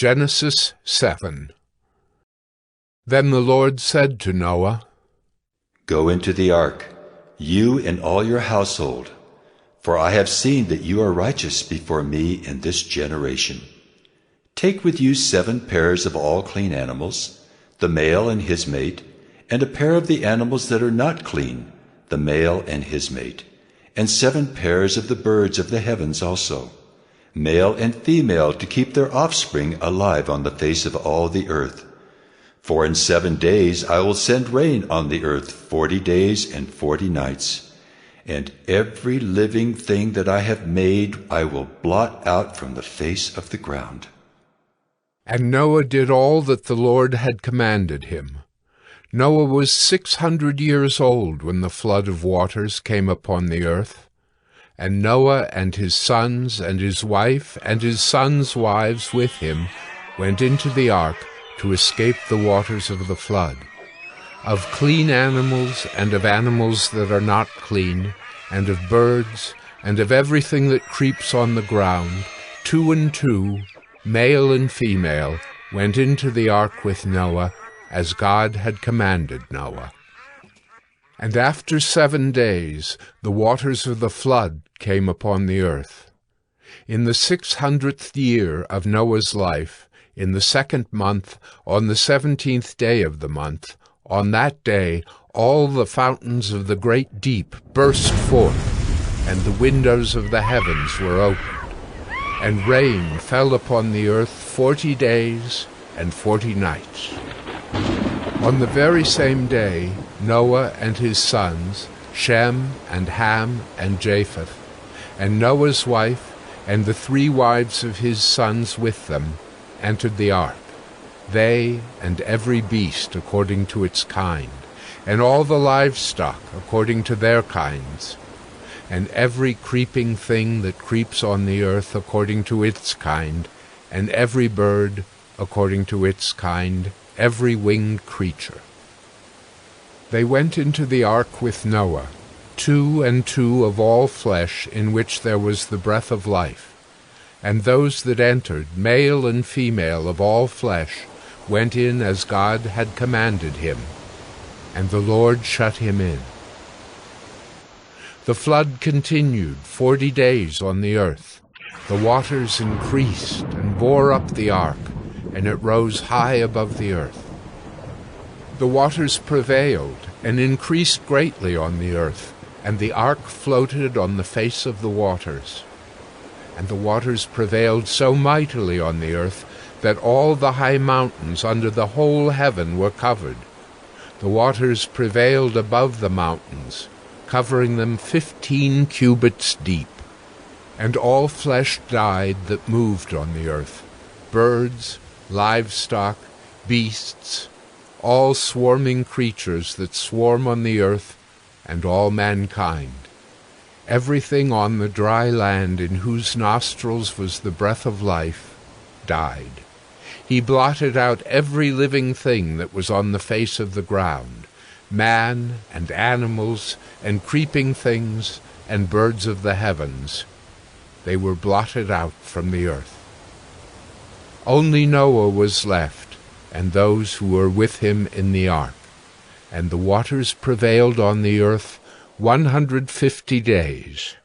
Genesis 7. Then the Lord said to Noah, Go into the ark, you and all your household, for I have seen that you are righteous before me in this generation. Take with you 7 pairs of all clean animals, the male and his mate, and a pair of the animals that are not clean, the male and his mate, and 7 pairs of the birds of the heavens also, male and female, to keep their offspring alive on the face of all the earth. For in 7 days I will send rain on the earth 40 days and 40 nights, and every living thing that I have made I will blot out from the face of the ground. And Noah did all that the Lord had commanded him. Noah was 600 years old when the flood of waters came upon the earth. And Noah and his sons and his wife and his sons' wives with him went into the ark to escape the waters of the flood. Of clean animals and of animals that are not clean, and of birds, and of everything that creeps on the ground, 2 and 2, male and female, went into the ark with Noah, as God had commanded Noah. And after 7 days the waters of the flood came upon the earth. In the 600th year of Noah's life, in the 2nd month, on the 17th day of the month, on that day all the fountains of the great deep burst forth, and the windows of the heavens were opened, and rain fell upon the earth 40 days and 40 nights. On the very same day Noah and his sons, Shem and Ham and Japheth, and Noah's wife and the 3 wives of his sons with them, entered the ark, they and every beast according to its kind, and all the livestock according to their kinds, and every creeping thing that creeps on the earth according to its kind, and every bird according to its kind, every winged creature. They went into the ark with Noah, 2 and 2 of all flesh in which there was the breath of life. And those that entered, male and female of all flesh, went in as God had commanded him, and the Lord shut him in. The flood continued 40 days on the earth. The waters increased and bore up the ark, and it rose high above the earth. The waters prevailed and increased greatly on the earth, and the ark floated on the face of the waters. And the waters prevailed so mightily on the earth that all the high mountains under the whole heaven were covered. The waters prevailed above the mountains, covering them 15 cubits deep. And all flesh died that moved on the earth, birds, livestock, beasts, all swarming creatures that swarm on the earth, and all mankind. Everything on the dry land in whose nostrils was the breath of life died. He blotted out every living thing that was on the face of the ground, man and animals and creeping things and birds of the heavens. They were blotted out from the earth. Only Noah was left, and those who were with him in the ark, and the waters prevailed on the earth 150 days.